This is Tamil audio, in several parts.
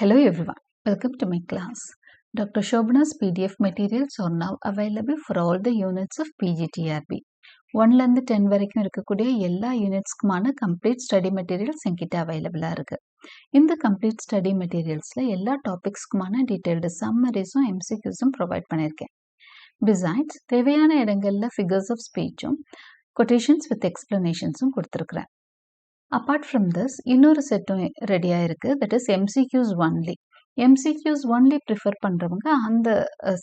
Hello everyone, welcome to my class. Dr. Shobana's PDF materials are now available for all the units of PGTRB. 1லேருந்து 10 வரைக்கும் இருக்கக்கூடிய எல்லா யூனிட்ஸ்க்குமான கம்ப்ளீட் ஸ்டடி மெட்டீரியல்ஸ் என்கிட்ட அவைலபிளாக இருக்குது. இந்த கம்ப்ளீட் ஸ்டடி மெட்டீரியல்ஸில் எல்லா டாபிக்ஸ்க்குமான டீட்டெயில்டு சம்மரிஸும் எம்சிக்யூஸும் ப்ரொவைட் பண்ணியிருக்கேன். பிசைட்ஸ் தேவையான இடங்களில் ஃபிகர்ஸ் ஆஃப் ஸ்பீச்சும் கொட்டேஷன்ஸ் வித் எக்ஸ்பிளனேஷன்ஸும் கொடுத்துருக்குறேன். அப்பார்ட் ஃப்ரம் திஸ் இன்னொரு செட்டும் ரெடியாக இருக்குது, that is MCQs only. MCQs only prefer பண்ணுறவங்க அந்த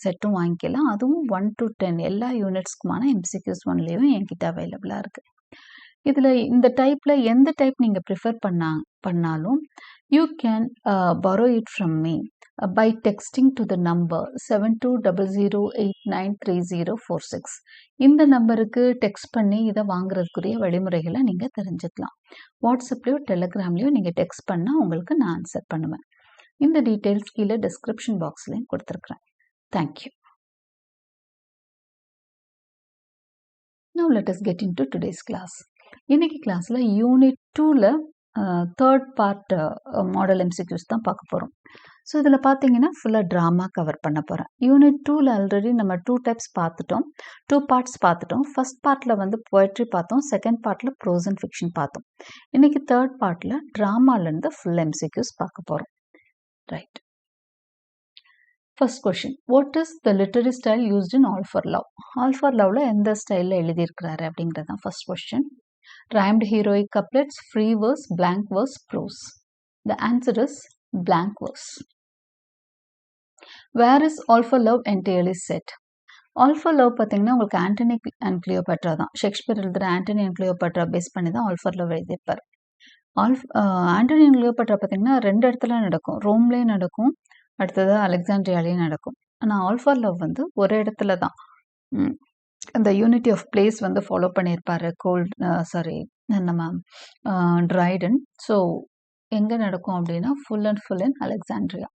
செட்டும் வாங்கிக்கலாம். அதுவும் 1 to 10 எல்லா யூனிட்ஸ்க்குமான எம்சிக்யூஸ் ஒன்லியும் என்கிட்ட அவைலபிளாக இருக்குது. இதில் இந்த டைப்பில் எந்த டைப் நீங்கள் ப்ரிஃபர் பண்ணாலும் you can borrow it from me by texting to the number 7200893046. இந்த நம்பருக்கு டெக்ஸ்ட் பண்ணி இதை வாங்குறதுக்குரிய வழிமுறைகளை நீங்கள் தெரிஞ்சுக்கலாம். வாட்ஸ்அப்லேயோ டெலிகிராம்லேயோ நீங்கள் டெக்ஸ்ட் பண்ணால் உங்களுக்கு நான் ஆன்சர் பண்ணுவேன். இந்த டீட்டெயில்ஸ் கீழே டிஸ்கிரிப்ஷன் பாக்ஸ்லையும் கொடுத்துருக்குறேன். Thank you. Now let us get into today's class. இன்னைக்கு கிளாஸில் யூனிட் 2ல் தேர்ட் பார்ட் மாடல் எம்சிக்யூஸ் தான் பார்க்க போகிறோம். ஸோ இதில் பார்த்தீங்கன்னா ஃபுல்லாக ட்ராமா கவர் பண்ண போகிறேன். யூனிட் 2ல் ஆல்ரெடி நம்ம 2 டைப்ஸ் பார்த்துட்டோம், 2 பார்ட்ஸ் பார்த்துட்டோம். ஃபர்ஸ்ட் பார்ட்டில் வந்து போய்ட்ரி பார்த்தோம், செகண்ட் பார்ட்டில் ப்ரோஸ் அண்ட் ஃபிக்ஷன் பார்த்தோம். இன்னைக்கு தேர்ட் பார்ட்டில் ட்ராமாலேருந்து ஃபுல் எம்சிக்யூஸ் பார்க்க போகிறோம். Right. First question, what is the literary style used in all for love? All for லவ்ல எந்த ஸ்டைலில் எழுதியிருக்கிறாரு அப்படிங்கிறது தான் first question. Rhymed heroic couplets, free verse, blank verse, prose. The answer is blank verse. Where is All for Love entirely set? All for Love பார்த்தீங்கன்னா உங்களுக்கு ஆண்டனி அண்ட் கிளியோபட்ரா தான். ஷேக்ஸ்பியர் எழுதுகிற ஆண்டனி அண்ட் கிளியோபட்ரா பேஸ் பண்ணி தான் ஆல் ஃபார் லவ் எழுதியிருப்பார். ஆண்டனி அண்ட் கிளியோபட்ரா பார்த்தீங்கன்னா 2 இடத்துல நடக்கும், ரோம்லேயும் நடக்கும், அடுத்தது அலெக்சாண்ட்ரியாலேயும் நடக்கும். ஆனால் ஆல் ஃபார் லவ் வந்து ஒரு இடத்துல தான் அந்த யூனிட்டி ஆஃப் பிளேஸ் வந்து ஃபாலோ பண்ணியிருப்பாரு நம்ம ட்ரைடன். ஸோ எங்கே நடக்கும் அப்படின்னா full and full in Alexandria.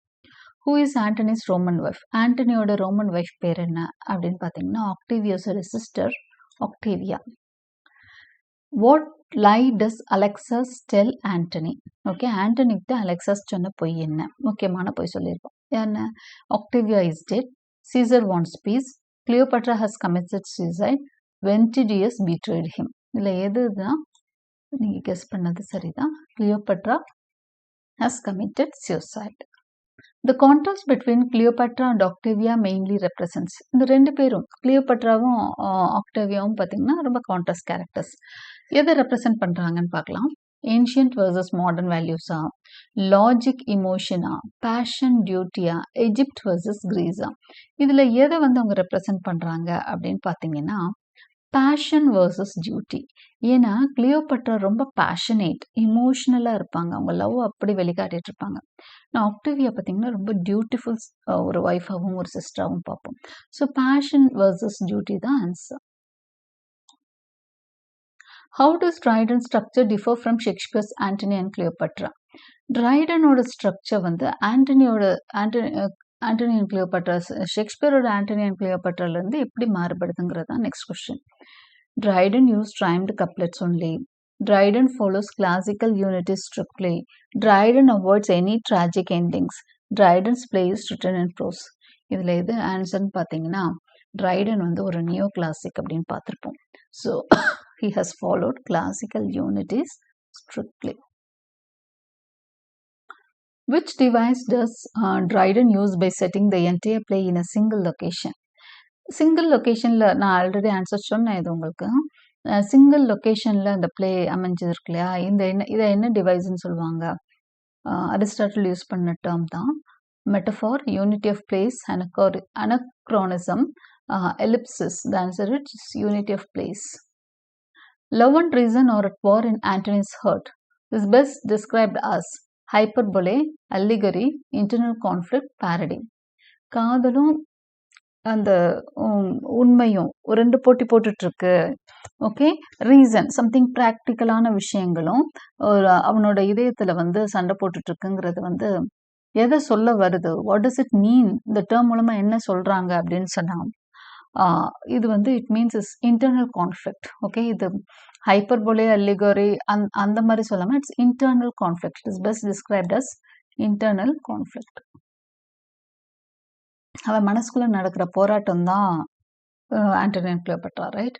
Who is Antony's Roman wife? ஆண்டனியோட ரோமன் ஒய்ஃப் பேர் என்ன அப்படின்னு பார்த்தீங்கன்னா ஆக்டேவியஸோட sister Octavia. What lie does Alexas tell Antony? Okay, ஆண்டனிக்கிட்ட அலெக்சஸ் சொன்ன பொய் என்ன? முக்கியமான பொய் சொல்லியிருக்கோம். என்ன? Octavia is dead, Caesar wants peace, Cleopatra has committed suicide, Ventidius betrayed him. இதில் எதுதான் நீங்கள் கெஸ் பண்ணது சரிதான். Cleopatra has committed suicide. The contrast between Cleopatra and Octavia mainly represents, இந்த 2 பேரும் கிளியோபட்ராவும் ஆக்டேவியாவும் பார்த்தீங்கன்னா ரொம்ப கான்ட்ராஸ்ட் கேரக்டர்ஸ். எதை ரெப்ரசன்ட் பண்ணுறாங்கன்னு பார்க்கலாம். ஏன்ஷியன்ட் வர்சஸ் மாடர்ன் வேல்யூஸா, லாஜிக் இமோஷனா, பேஷன் டியூட்டியா, எஜிப்ட் வர்சஸ் கிரீஸா? இதில் எதை வந்து அவங்க ரெப்ரசன்ட் பண்ணுறாங்க அப்படின்னு பார்த்தீங்கன்னா பேஷன் வர்சஸ் டியூட்டி. ஏன்னா கிளியோபட்ரா ரொம்ப பேஷனேட், இமோஷனலாக இருப்பாங்க, அவங்க லவ் அப்படி வெளிக்காட்டிட்டு இருப்பாங்க. நான் ஆக்டேவியா பார்த்தீங்கன்னா ரொம்ப டியூட்டிஃபுல் ஒரு ஒய்ஃபாகவும் ஒரு சிஸ்டராகவும் பார்ப்போம். ஸோ பேஷன் வர்சஸ் டியூட்டி தான் answer. How does Dryden's structure differ from Shakespeare's Antony and Cleopatra? Drydenோட ஸ்ட்ரக்சர் வந்து ஆண்டனி அண்ட் கிளியோபட்ரா, ஷேக்ஸ்பியரோட ஆண்டனி அண்ட் கிளியோபட்ராலேருந்து எப்படி மாறுபடுதுங்கிறது தான் next question. Dryden used rhymed couplets only. Dryden follows classical unity strictly. Dryden avoids any tragic endings. Dryden's play is written in prose. இதில் எது ஆன்சர்னு பார்த்தீங்கன்னா Dryden வந்து ஒரு நியோ கிளாசிக் அப்படின்னு பார்த்துருப்போம். So he has followed classical unities strictly. Which device does Dryden use by setting the entire play in a single location? Single லொக்கேஷனில் நான் ஆல்ரெடி ஆன்சர் சொன்னேன். இது உங்களுக்கு சிங்கிள் லொக்கேஷனில் அந்த பிளே அமைஞ்சிருக்கு இல்லையா, இதை என்ன டிவைஸ்ன்னு சொல்லுவாங்க? அரிஸ்டாட்டில் யூஸ் பண்ண டேர்ம் தான் metaphor, unity of place, anachronism, ellipsis. The answer is unity of place. Love and reason are at war in Antony's heart. Is best described as hyperbole, allegory, internal conflict, parody. காதலும் அந்த உண்மையும் 2 போட்டி போட்டுட்ருக்கு. ஓகே, ரீசன் சம்திங் ப்ராக்டிக்கலான விஷயங்களும் அவனோட இதயத்தில் வந்து சண்டை போட்டுட்ருக்குங்கிறது வந்து எதை சொல்ல வருது? What does it mean? இந்த டேர்ம் மூலமாக என்ன சொல்கிறாங்க அப்படின்னு சொன்னாங்க. இது வந்து it means is internal conflict. Okay, இது ஹைப்பர்போலே, அல்லிகோரி அந்த மாதிரி சொல்லாமல் it's internal conflict. It is best described as internal conflict. அவன் மனசுக்குள்ள நடக்கிற போராட்டம் தான் Antony and Cleopatra, right?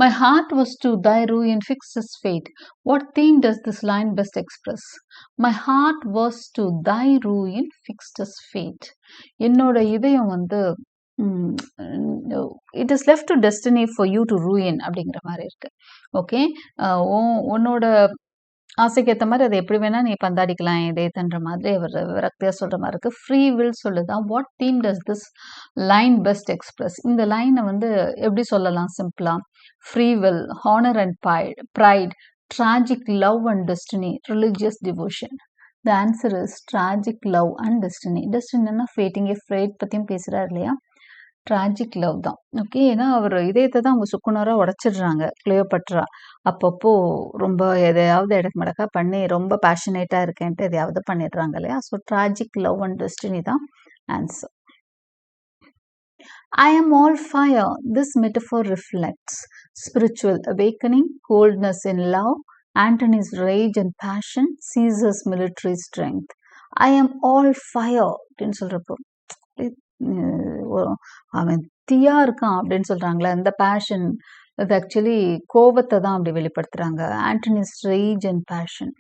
My heart was to thy ruin fixed as fate. What theme does this line best express? My heart was to thy ruin fixed as fate. என்னோட இதயம் வந்து it is left to destiny for you to ruin அப்படிங்கிற மாதிரி இருக்கு. ஓகே, உன்னோட ஆசைக்கு ஏற்ற மாதிரி அதை எப்படி வேணா நீ பந்தாடிக்கலாம் இதயத்தன்ற மாதிரி அவர் விரக்தியா சொல்ற மாதிரி இருக்கு. ஃப்ரீ வில் சொல்லுதான். What theme does this line best express? இந்த லைனை வந்து எப்படி சொல்லலாம் சிம்பிளா? Free will, honour and pride, tragic love and destiny, religious devotion. The answer is tragic love and destiny. டெஸ்டினின்னா ஃபேட்டிங், ஃபேட் பற்றியும் பேசுகிறார் இல்லையா? ட்ராஜிக் லவ் தான். ஓகே, ஏன்னா அவர் இதயத்தை தான் அவங்க சுக்குனராக உடைச்சிடுறாங்க கிளியோபட்ரா. அப்பப்போ ரொம்ப எதையாவது இடக்கு மடக்கா பண்ணி ரொம்ப பேஷனேட்டாக இருக்கேன்ட்டு எதையாவது பண்ணிடுறாங்க இல்லையா? So tragic love and destiny தான் answer. I am all fire. This metaphor reflects spiritual awakening, coldness in love, Antony's rage and passion, Caesar's military strength. I am all fire அப்படின்னு சொல்றப்போ அவன் தீயா இருக்கான் அப்படின்னு சொல்றாங்களே, அந்த பேஷன் அது ஆக்சுவலி கோபத்தை தான் அப்படி வெளிப்படுத்துறாங்க. Antony's rage and passion.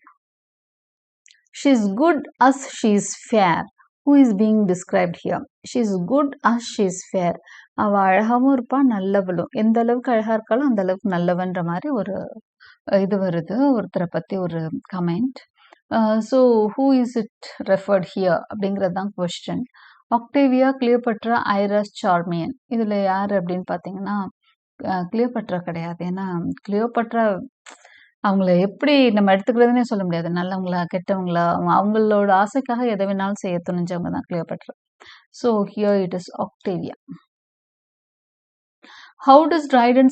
She is good as she is fair. Who is being described here? She is good as she is fair. அவள் அழகாவும் இருப்பா, நல்லவளும். எந்த அளவுக்கு அழகா இருக்காலும் அந்த அளவுக்கு நல்லவன்ற மாதிரி ஒரு இது வருது ஒருத்தரை பத்தி ஒரு comment. So who is it referred here அப்படிங்கிறது தான் question. Octavia, Cleopatra, Iras, Charmian. இதில் யார் அப்படின்னு பார்த்தீங்கன்னா கிளியோபட்ரா கிடையாது. ஏன்னா கிளியோபட்ரா அவங்கள எப்படி நம்ம எடுத்துக்கிறதுனே சொல்ல முடியாது. நல்லவங்களா கெட்டவங்களா, அவங்களோட ஆசைக்காக எதை வேணாலும் செய்ய துணிஞ்சவங்க தான் Cleopatra. So here it is Octavia. How does Dryden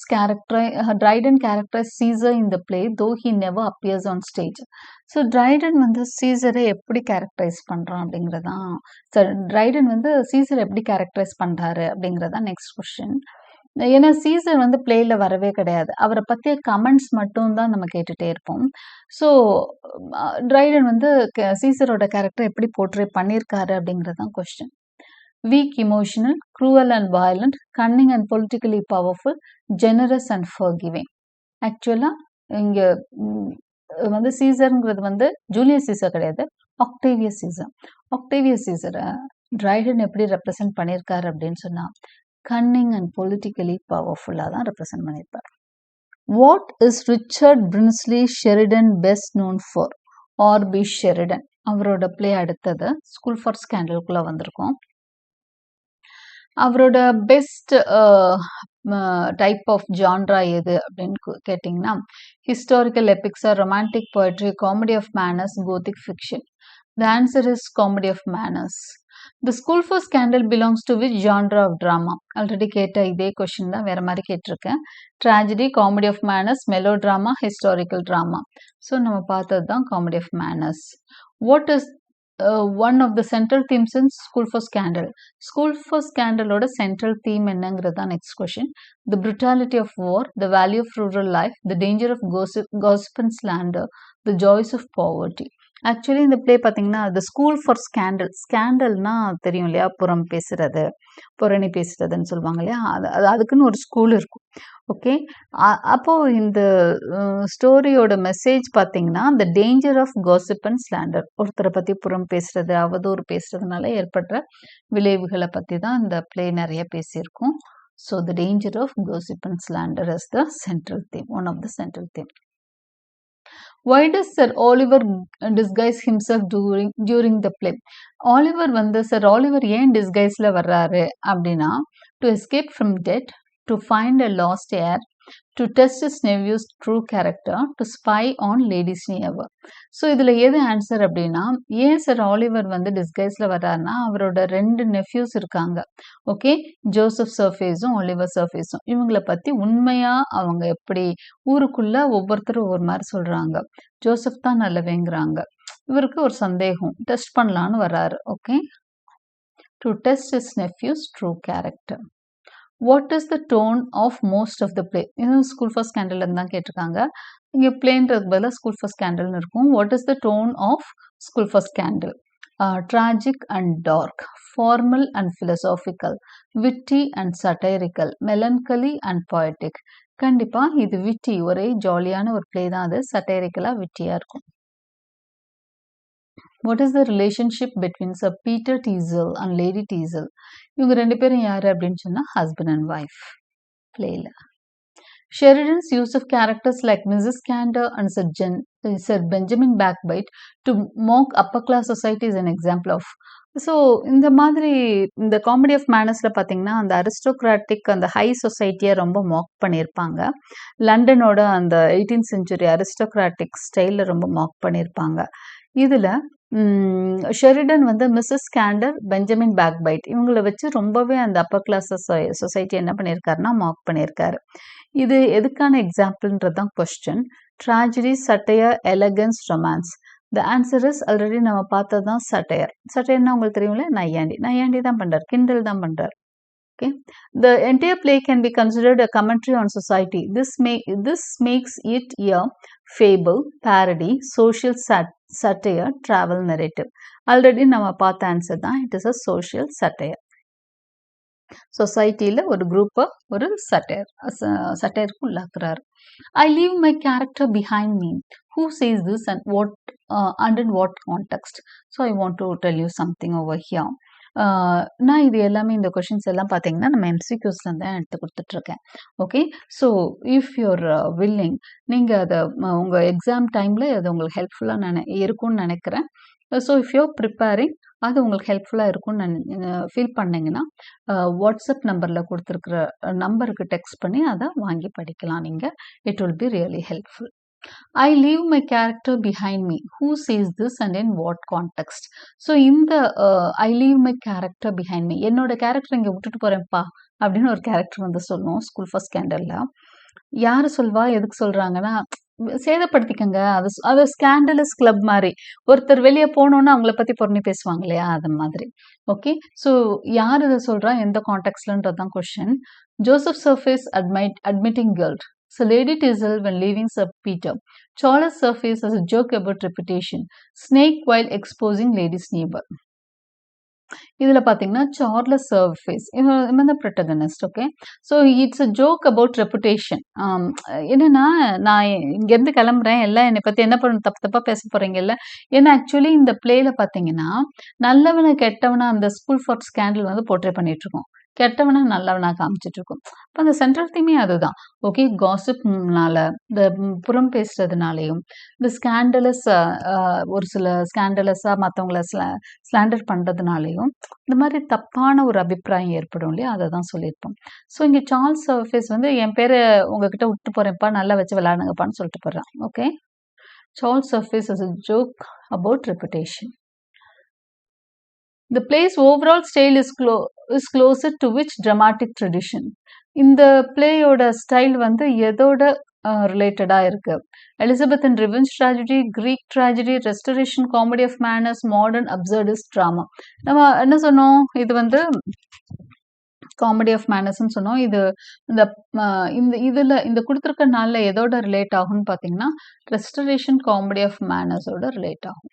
characterize Caesar in the play, though he never appears on stage? So Dryden வந்து சீசரை எப்படி கேரக்டரைஸ் பண்ணுறான் அப்படிங்கிறதான். Dryden வந்து சீசரை எப்படி கேரக்டரைஸ் பண்ணுறாரு அப்படிங்கிறதான் நெக்ஸ்ட் கொஸ்டின். ஏன்னா சீசர் வந்து பிளேயில் வரவே கிடையாது. அவரை பற்றிய கமெண்ட்ஸ் மட்டும் தான் நம்ம கேட்டுகிட்டே இருப்போம். ஸோ Dryden வந்து சீசரோட கேரக்டர் எப்படி போர்ட்ரே பண்ணியிருக்காரு அப்படிங்கிறதான் question. Weak, emotional, cruel and violent, cunning and politically powerful, generous and forgiving. ஆக்சுவலா இங்க வந்து சீசர்ங்கிறது வந்து ஜூலியஸ் சீசர் கிடையாது, ஆக்டேவியஸ் சீசர். ஆக்டேவியஸ் சீசரை Dryden எப்படி ரெப்ரசென்ட் பண்ணியிருக்காரு அப்படின்னு சொன்னா கன்னிங் அண்ட் பொலிட்டிக்கலி பவர்ஃபுல்லாக தான் ரெப்ரசென்ட் பண்ணியிருப்பார். What is Richard Brinsley Sheridan best known for? R B Sheridan. அவரோட பிளே அடுத்தது ஸ்கூல் ஃபார் ஸ்கேண்டலுக்குள்ள வந்திருக்கோம். அவரோட பெஸ்ட் டைப் ஆஃப் ஜான்ரா எது அப்படின்னு கேட்டிங்கன்னா ஹிஸ்டாரிக்கல் எபிக்ஸா, romantic poetry, comedy of manners, gothic fiction. The answer is comedy of manners. The school for scandal belongs to which genre of drama? Already கேட்ட இதே கொஸ்டின் தான் வேற மாதிரி கேட்டிருக்கேன். Tragedy, comedy of manners, melodrama, historical drama. So நம்ம பார்த்தது தான் comedy of manners. What is one of the central themes in School for Scandal? School for Scandal ஓட central theme என்னங்கிறது தான் next question. The brutality of war, the value of rural life, the danger of gossip and slander, the joys of poverty. Actually இந்த பிளே பார்த்தீங்கன்னா the School for Scandal, ஸ்கேண்டல்னா தெரியும் இல்லையா, புறம் பேசுறது, புரணி பேசுறதுன்னு சொல்லுவாங்க இல்லையா, அதுக்குன்னு ஒரு ஸ்கூல் இருக்கும். ஓகே, அப்போ இந்த ஸ்டோரியோட மெசேஜ் பார்த்தீங்கன்னா the danger of gossip and slander, ஒருத்தரை பற்றி புறம் பேசுறது, அவதூறு பேசுறதுனால ஏற்படுற விளைவுகளை பற்றி தான் இந்த பிளே நிறைய பேசியிருக்கோம். So the danger of gossip and slander is the central theme, one of the central theme. Why does Sir Oliver disguise himself during the play? Oliver வந்து Sir Oliver ஏன் டிஸ்கைஸ்ல வர்றாரு அப்படின்னா to escape from death, to find a lost heir, to test his nephew's true character, to spy on Lady Snever. So இதில் எது ஆன்சர் அப்படின்னா, ஏன் சார் ஆலிவர் வந்து டிஸ்கைஸில் வர்றாருன்னா அவரோட 2 நெஃப்யூஸ் இருக்காங்க. ஓகே, ஜோசப் சர்ஃபேஸும் ஒலிவர் சர்ஃபேஸும். இவங்களை பற்றி உண்மையாக அவங்க எப்படி ஊருக்குள்ளே ஒவ்வொருத்தரும் ஒவ்வொரு மாதிரி சொல்கிறாங்க. ஜோசப் தான் நல்லவேங்கிறாங்க. இவருக்கு ஒரு சந்தேகம், டெஸ்ட் பண்ணலான்னு வர்றாரு. Okay, to test his nephew's true character. What is the tone of most of the play? இதுவும் ஸ்கூல் ஃபார் ஸ்கேண்டல்னு தான் கேட்டிருக்காங்க. இங்கே பிளேன்றதுக்கு பதிலாக ஸ்கூல் ஃபார் ஸ்கேண்டல்னு இருக்கும். What is the tone of school for scandal? tragic and dark, formal and philosophical, witty and satirical, melancholy and poetic. கண்டிப்பா இது விட்டி ஒரே ஜாலியான ஒரு பிளே தான் அது சட்டைரிக்கலா விட்டியா இருக்கும். What is the relationship between Sir Peter Teazle and Lady Teazle? இவங்க ரெண்டு பேரும் யாரு அப்படின்னு சொன்னா husband and wife playல. Sheridan's use of characters like Mrs. Cantor and Sir Benjamin Backbite to mock upper class society is an example of. So இந்த மாதிரி இந்த காமெடி ஆஃப் மேனர்ஸில் பார்த்தீங்கன்னா அந்த அரிஸ்டோக்ராட்டிக் அந்த ஹை சொசைட்டியை ரொம்ப மாக் பண்ணியிருப்பாங்க. லண்டனோட அந்த 18th century அரிஸ்டோக்ராட்டிக் ஸ்டைலில் ரொம்ப மாக் பண்ணியிருப்பாங்க. இதில் ஷெரிடன் வந்து மிஸ்ஸஸ் கேண்டர், பெஞ்சமின் பேக்பைட் இவங்கள வச்சு ரொம்பவே அந்த அப்பர் கிளாஸ் சொசைட்டி என்ன பண்ணியிருக்காருன்னா மாக் பண்ணியிருக்காரு. இது எதுக்கான எக்ஸாம்பிள்ன்றது தான் question. Tragedy, satire, elegance, romance. The answer is already நம்ம பார்த்தது தான் சட்டையர். சட்டையர்னா உங்களுக்கு தெரியும்ல, நையாண்டி தான் பண்ணுறார், கிண்டல் தான் பண்ணுறார். Okay, the entire play can be considered a commentary on society. This makes it a fable, parody, social satire, travel narrative. Already நம்ம பார்த்த ஆன்சர் தான், it is a social satire. சொசைட்டியில் ஒரு குரூப்பை ஒரு சட்டையருக்கு உள்ளாக்குறாரு. I leave my character behind me. Who says this and what and in what context? So I want to tell you something over here. நான் இது எல்லாமே இந்த கொஷின்ஸ் எல்லாம் பார்த்தீங்கன்னா நம்ம எம்சிக்யூஸில் தான் எடுத்து கொடுத்துட்ருக்கேன். Okay, so if you're willing நீங்கள் அதை உங்கள் எக்ஸாம் டைமில் அது உங்களுக்கு ஹெல்ப்ஃபுல்லாக இருக்கும்னு நினைக்கிறேன். ஸோ இஃப் யூர் ப்ரிப்பேரிங் அது உங்களுக்கு ஹெல்ப்ஃபுல்லாக இருக்கும்னு ஃபீல் பண்ணிங்கன்னா வாட்ஸ்அப் நம்பரில் கொடுத்துருக்குற நம்பருக்கு டெக்ஸ்ட் பண்ணி அதை வாங்கி படிக்கலாம் நீங்கள். It will be really helpful. I leave my character behind me. Who says this and in what context? So இந்த I leave my character behind me, என்னோட கேரக்டர் இங்கே விட்டுட்டு போகிறேன்ப்பா அப்படின்னு ஒரு கேரக்டர் வந்து சொல்லணும் ஸ்கூல் ஃபர்ஸ்ட் ஸ்கேண்டலில். யார் சொல்வா, எதுக்கு சொல்கிறாங்கன்னா சேதப்படுத்திக்கங்க, அது ஸ்கேண்டலஸ் கிளப் மாதிரி. ஒருத்தர் வெளியே போனோன்னா அவங்கள பற்றி பொறுமை பேசுவாங்க இல்லையா, அது மாதிரி. ஓகே, ஸோ யார் இதை சொல்கிறா, எந்த கான்டெக்ட்லன்றது தான் question. Joseph surface admitting guilt. So Lady Teazle when leaving Sir Peter. Charles Surface as a joke about reputation. Snake while exposing Lady's neighbor. இதில் பார்த்தீங்கன்னா சார்லஸ் சர்ஃபேஸ் இவன் தான் protagonist. Okay, so it's a joke about reputation. என்னன்னா நான் இங்கேருந்து கிளம்புறேன், எல்லாம் என்னை பற்றி என்ன பண்ண தப்பாக பேச போகிறீங்கல்ல. ஏன்னா ஆக்சுவலி இந்த பிளேயில் பார்த்தீங்கன்னா நல்லவனை கெட்டவனா அந்த ஸ்கூல் ஃபார் ஸ்கேண்டல் வந்து போர்ட்ரே பண்ணிகிட்ருக்கோம், கெட்டவனா நல்லவனா காமிச்சிட்டு இருக்கும். இப்போ அந்த சென்ட்ரல் தீமே அதுதான். ஓகே, காசிப்னால இந்த புறம் பேசுறதுனாலையும் இந்த ஸ்கேண்டலஸ் ஒரு சில ஸ்கேண்டலஸாக மற்றவங்கள ஸ்லாண்டர் பண்ணுறதுனாலையும் இந்த மாதிரி தப்பான ஒரு அபிப்பிராயம் ஏற்படும் இல்லையா, அதை தான் சொல்லியிருப்போம். ஸோ இங்கே சார்ல்ஸ் சர்ஃபேஸ் வந்து என் பேரை உங்ககிட்ட விட்டு போகிறேன்ப்பா, நல்லா வச்சு விளையாடுங்கப்பான்னு சொல்லிட்டு போடுறான். Okay, Charles surface is a joke about reputation. The play's overall style is closer to which dramatic tradition? இந்த பிளேயோட ஸ்டைல் வந்து எதோட ரிலேட்டடாக இருக்கு? Elizabethan revenge tragedy, Greek tragedy, restoration comedy of manners, modern absurdist drama. நம்ம என்ன சொன்னோம், இது வந்து காமெடி ஆஃப் மேனர்ஸ்ன்னு சொன்னோம். இது இந்த கொடுத்துருக்க நாளில் எதோட ரிலேட் ஆகும்னு பார்த்தீங்கன்னா ரெஸ்டரேஷன் காமெடி ஆஃப் மேனர்ஸோட ரிலேட் ஆகும்.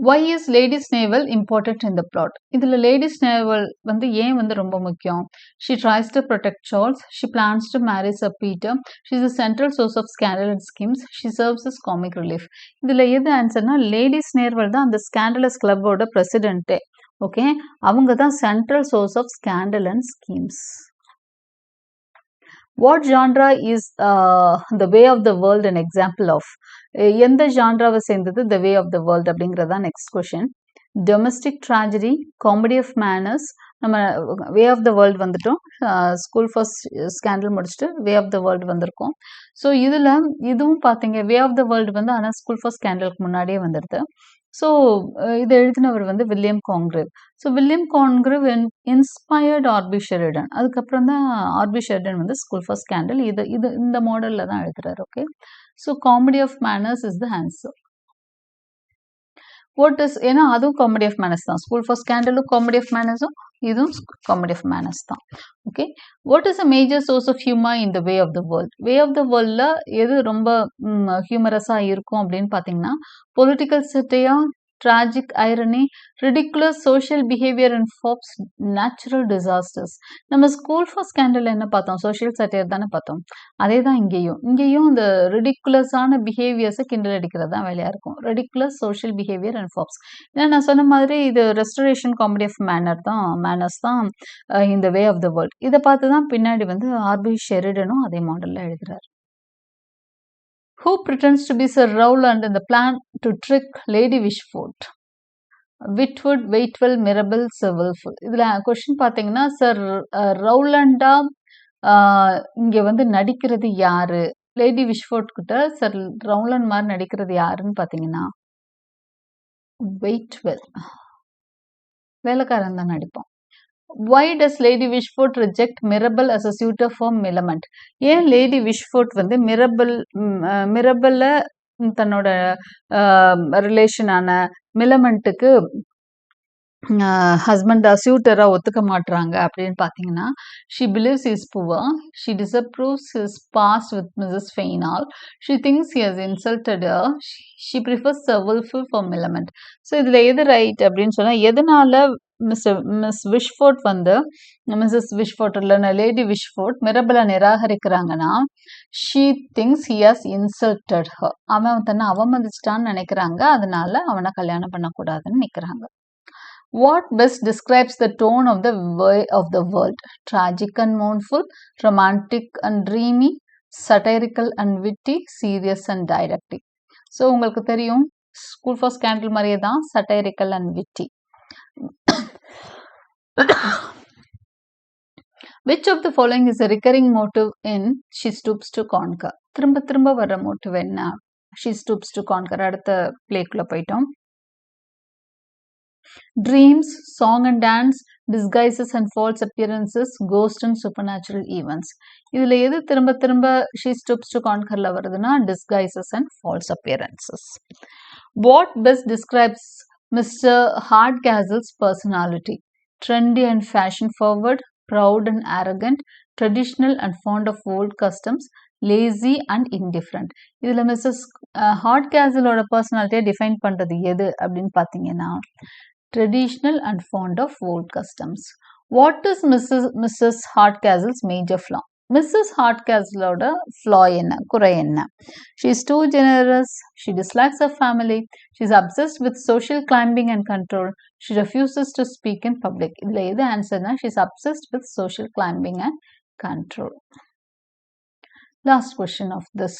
Why is Lady's Navel important in the plot? இதில் Lady's Navel வந்து ஏன் வந்து ரொம்ப முக்கியம்? She tries to protect Charles. She plans to marry Sir Peter. She is the central source of scandal and schemes. She serves as comic relief. இதில் எது ஆன்சர்னா Lady's Navel தான் அந்த ஸ்கேண்டலஸ் கிளப்போட பிரசிடென்ட்டே. ஓகே, அவங்க தான் central source of scandal and schemes. What genre is the way of the world an example of? எந்த ஜான்ராவை சேர்ந்தது the way of the world அப்படிங்கிறது தான் next question. Domestic tragedy, comedy of manners. நம்ம வே ஆஃப் த வேர்ல்டு வந்துட்டோம், ஸ்கூல் ஃபர்ஸ்ட் ஸ்கேண்டல் முடிச்சுட்டு வே ஆஃப் த வேர்ல்டு வந்திருக்கோம். ஸோ இதில் இதுவும் பார்த்தீங்க வே ஆஃப் த வேர்ல்டு வந்து ஆனால் ஸ்கூல் ஃபர்ஸ்ட் ஸ்கேண்டலுக்கு முன்னாடியே வந்துடுது. ஸோ இதை எழுதினவர் வந்து William Congreve. So William Congreve inspired R B Sheridan. அதுக்கப்புறம் தான் ஆர்பி ஷெரிடன் வந்து ஸ்கூல் ஃபர்ஸ்ட் ஸ்கேண்டல் இது இந்த மாடலில் தான் எழுதுறாரு. Okay, so comedy of manners is the answer. What is, ஏன்னா அதுவும் காமெடி ஆஃப் மேனர்ஸ் தான். ஸ்கூல் ஃபார் ஸ்கேண்டலும் காமெடி ஆஃப் மேனர்ஸும் இதுவும் காமெடி ஆஃப் மேனர்ஸ் தான். Okay, what is a major source of humour in the way of the world? Way of the வேர்ல்டில் எது ரொம்ப ஹியூமரஸாக இருக்கும் அப்படின்னு பார்த்தீங்கன்னா பொலிட்டிக்கல் சட்டையா, tragic irony, ridiculous social behavior in Forbes, natural disasters. நம்ம ஸ்கூல் ஃபார் ஸ்கேண்டல் என்ன பார்த்தோம்? சோஷியல் சட்டையர் தானே பார்த்தோம். அதே தான் இங்கேயும் இந்த ரிடிகுலஸான பிஹேவியர்ஸை கிண்டல் அடிக்கிறது தான் வேலையாக இருக்கும். Ridiculous social behaviour and ஃபாப்ஸ். ஏன்னா நான் சொன்ன மாதிரி இது ரெஸ்டரேஷன் காமெடி ஆஃப் மேனர்ஸ் தான் இந்த வே ஆஃப் த வேர்ல்ட். இதை பார்த்து தான் பின்னாடி வந்து ஆர்பி ஷெரிடனும் அதே மாடலில் எழுதுறாரு. Who pretends to be Sir Rowland in the plan to trick Lady Wishfort? விட்வுட், வெயிட்வெல், மிரபிள், Sir Wilful. இதில் கொஸ்டின் பார்த்தீங்கன்னா சார் ரவுலண்டா இங்கே வந்து நடிக்கிறது யாரு? லேடி விஷ்ஃபோர்ட் கிட்ட சார் ரவுலண்ட் மாதிரி நடிக்கிறது யாருன்னு பார்த்தீங்கன்னா வெயிட்வெல், வேலைக்காரன் தான் நடிப்பான். Why does Lady Wishfort reject Mirabel as a suitor for Millamant? ஏன் லேடி விஷ்ஃபோர்ட் வந்து மிரபல்ல தன்னோட ரிலேஷனான மிலமெண்ட்டுக்கு ஹஸ்பண்டா சியூட்டரா ஒத்துக்க மாட்டுறாங்க அப்படின்னு பார்த்தீங்கன்னா, she believes is poor, she disapproves his past with Mrs Fainall, she thinks he has insulted her, she prefers Sir Wilful for Millamant. So இதில் எது ரைட் அப்படின்னு சொன்னால், எதனால மிஸ் விஷ்ஃபோர்ட் வந்து மிஸ்ஸஸ் விஷ்ஃபோர்ட் இல்லைன்னா லேடி விஷ்ஃபோர்ட் மிரபலை நிராகரிக்கிறாங்கன்னா, she thinks he has insulted her, அவன் தன்னை அவமதிச்சிட்டான்னு நினைக்கிறாங்க, அதனால அவனை கல்யாணம் பண்ணக்கூடாதுன்னு நிற்கிறாங்க. What best describes the tone of the world? Tragic and mournful, romantic and dreamy, satirical and witty, serious and didactic. So உங்களுக்கு தெரியும் ஸ்கூல் ஃபார் ஸ்கேண்டல் மாதிரியே தான் satirical and witty. Which of the following is a recurring motive in She Stoops to Conquer? திரும்ப வர மோட்டிவ் என்ன? She Stoops to Conquer. அடுத்த பிளேக்குள்ள போயிட்டோம். Dreams, song and dance, disguises and false appearances, ghost and supernatural events. இதில் எது திரும்ப She Stoops to Conquerல வருதுன்னா disguises and false appearances. What best describes Mr. Hardcastle's personality? Trendy and fashion forward, proud and arrogant, traditional and fond of old customs, lazy and indifferent. இதில் மிஸ்ஸஸ் ஹார்ட்கேசலோட பர்சனாலிட்டியை டிஃபைன் பண்ணுறது எது அப்படின்னு பார்த்தீங்கன்னா traditional and fond of old customs. What is Mrs. Hardcastle's major flaw? Mrs. Hardcastleோட flaw என்ன, குறை என்ன? She is too generous, she dislikes her family, she is obsessed with social climbing and control, she refuses to speak in public. இதில் எது ஆன்சர்னா she is obsessed with social climbing and control. Last question of this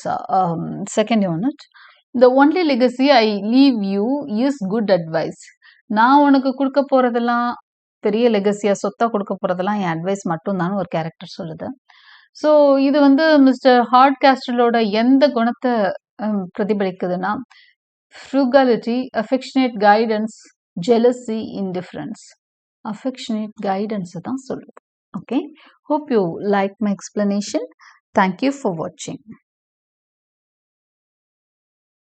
second unit. The only legacy I leave you is good advice. நான் உனக்கு கொடுக்க போறதெல்லாம் பெரிய லெகசியா, சொத்தா கொடுக்க போறதெல்லாம் என் அட்வைஸ் மட்டும் தான் ஒரு கேரக்டர் சொல்லுது. ஸோ இது வந்து மிஸ்டர் ஹார்ட்கேஸ்டலோட எந்த குணத்தை பிரதிபலிக்குதுன்னா frugality, affectionate guidance, jealousy, indifference. Affectionate guidance தான் சொல்லுது. Okay, hope you like my explanation. Thank you for watching.